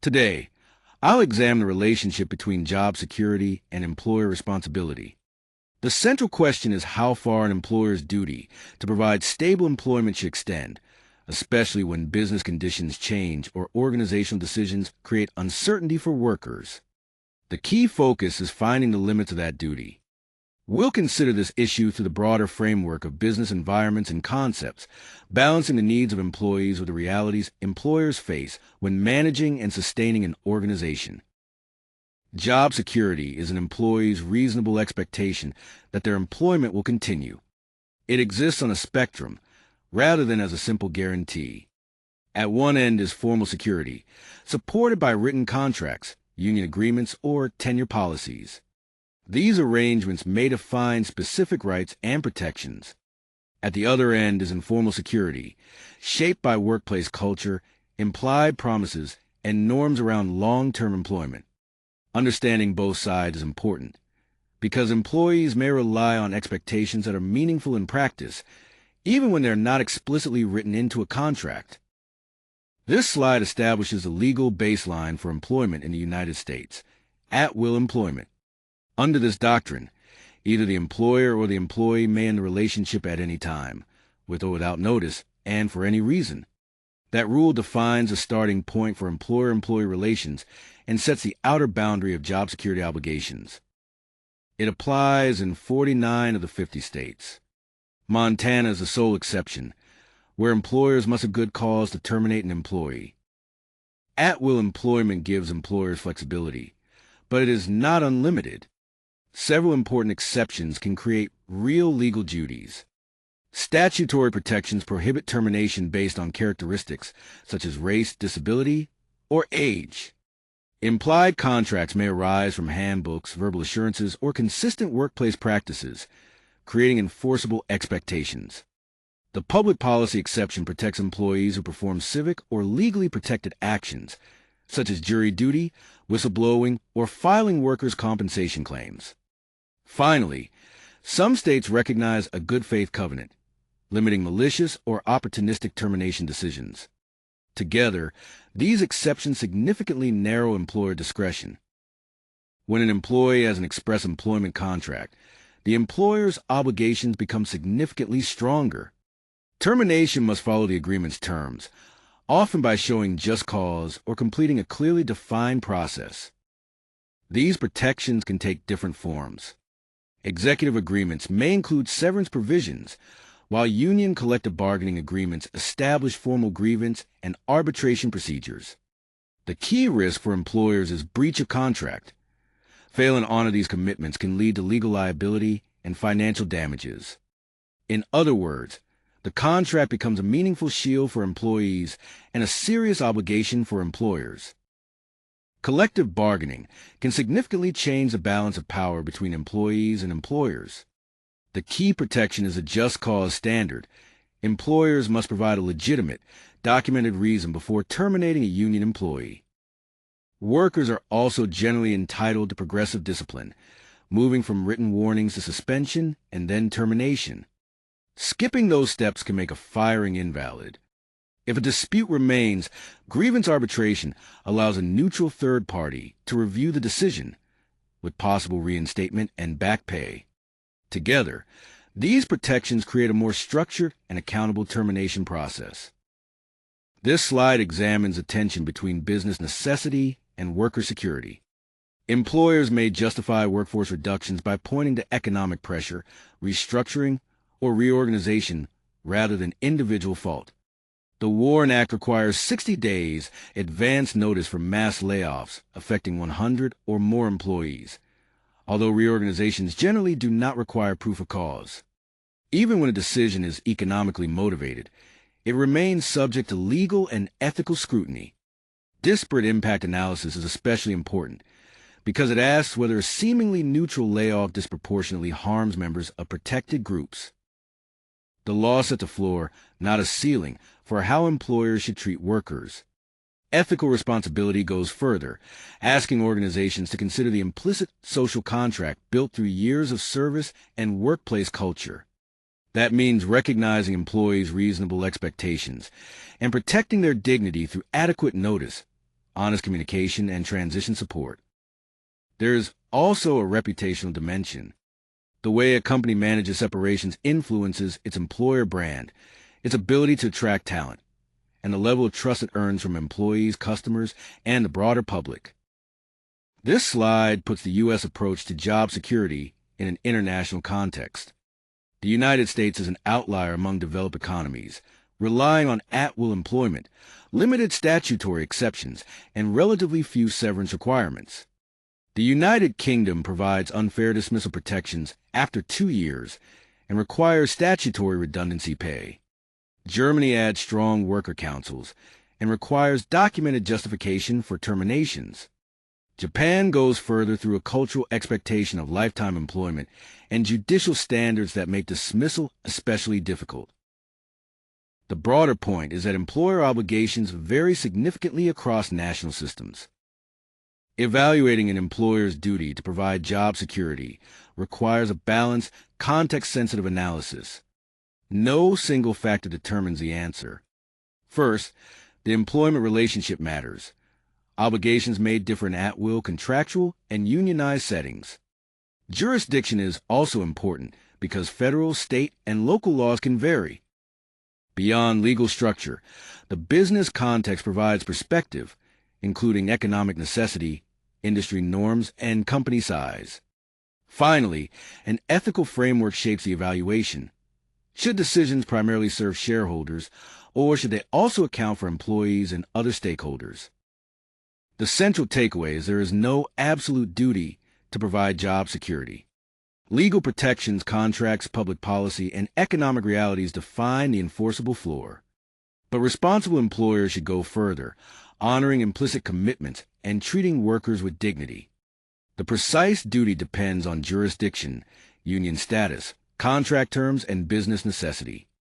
Today, I'll examine the relationship between job security and employer responsibility. The central question is how far an employer's duty to provide stable employment should extend, especially when business conditions change or organizational decisions create uncertainty for workers. The key focus is finding the limits of that duty. We'll consider this issue through the broader framework of business environments and concepts, balancing the needs of employees with the realities employers face when managing and sustaining an organization. Job security is an employee's reasonable expectation that their employment will continue. It exists on a spectrum, rather than as a simple guarantee. At one end is formal security, supported by written contracts, union agreements, or tenure policies. These arrangements may define specific rights and protections. At the other end is informal security, shaped by workplace culture, implied promises, and norms around long-term employment. Understanding both sides is important, because employees may rely on expectations that are meaningful in practice, even when they're not explicitly written into a contract. This slide establishes a legal baseline for employment in the United States, at-will employment. Under this doctrine, either the employer or the employee may end the relationship at any time, with or without notice, and for any reason. That rule defines a starting point for employer-employee relations and sets the outer boundary of job security obligations. It applies in 49 of the 50 states. Montana is the sole exception, where employers must have good cause to terminate an employee. At-will employment gives employers flexibility, but it is not unlimited. Several important exceptions can create real legal duties. Statutory protections prohibit termination based on characteristics such as race, disability, or age. Implied contracts may arise from handbooks, verbal assurances, or consistent workplace practices, creating enforceable expectations. The public policy exception protects employees who perform civic or legally protected actions, such as jury duty, whistleblowing, or filing workers' compensation claims. Finally, some states recognize a good faith covenant, limiting malicious or opportunistic termination decisions. Together, these exceptions significantly narrow employer discretion. When an employee has an express employment contract, the employer's obligations become significantly stronger. Termination must follow the agreement's terms, often by showing just cause or completing a clearly defined process. These protections can take different forms. Executive agreements may include severance provisions, while union collective bargaining agreements establish formal grievance and arbitration procedures. The key risk for employers is breach of contract. Failing to honor these commitments can lead to legal liability and financial damages. In other words, the contract becomes a meaningful shield for employees and a serious obligation for employers. Collective bargaining can significantly change the balance of power between employees and employers. The key protection is a just cause standard. Employers must provide a legitimate, documented reason before terminating a union employee. Workers are also generally entitled to progressive discipline, moving from written warnings to suspension and then termination. Skipping those steps can make a firing invalid. If a dispute remains, grievance arbitration allows a neutral third party to review the decision, with possible reinstatement and back pay. Together, these protections create a more structured and accountable termination process. This slide examines the tension between business necessity and worker security. Employers may justify workforce reductions by pointing to economic pressure, restructuring, or reorganization rather than individual fault. The WARN Act requires 60 days advance notice for mass layoffs affecting 100 or more employees, although reorganizations generally do not require proof of cause. Even when a decision is economically motivated, it remains subject to legal and ethical scrutiny. Disparate impact analysis is especially important because it asks whether a seemingly neutral layoff disproportionately harms members of protected groups. The law sets a floor, not a ceiling, for how employers should treat workers. Ethical responsibility goes further, asking organizations to consider the implicit social contract built through years of service and workplace culture. That means recognizing employees' reasonable expectations and protecting their dignity through adequate notice, honest communication, and transition support. There's also a reputational dimension. The way a company manages separations influences its employer brand, its ability to attract talent, and the level of trust it earns from employees, customers, and the broader public. This slide puts the U.S. approach to job security in an international context. The United States is an outlier among developed economies, relying on at-will employment, limited statutory exceptions, and relatively few severance requirements. The United Kingdom provides unfair dismissal protections after 2 years and requires statutory redundancy pay. Germany adds strong worker councils and requires documented justification for terminations. Japan goes further through a cultural expectation of lifetime employment and judicial standards that make dismissal especially difficult. The broader point is that employer obligations vary significantly across national systems. Evaluating an employer's duty to provide job security requires a balanced, context-sensitive analysis. No single factor determines the answer. First, the employment relationship matters. Obligations may differ in at-will, contractual, and unionized settings. Jurisdiction is also important because federal, state, and local laws can vary. Beyond legal structure, the business context provides perspective, including economic necessity, industry norms, and company size. Finally, an ethical framework shapes the evaluation. Should decisions primarily serve shareholders, or should they also account for employees and other stakeholders? The central takeaway is there is no absolute duty to provide job security. Legal protections, contracts, public policy, and economic realities define the enforceable floor. But responsible employers should go further, honoring implicit commitments and treating workers with dignity. The precise duty depends on jurisdiction, union status, contract terms, and business necessity.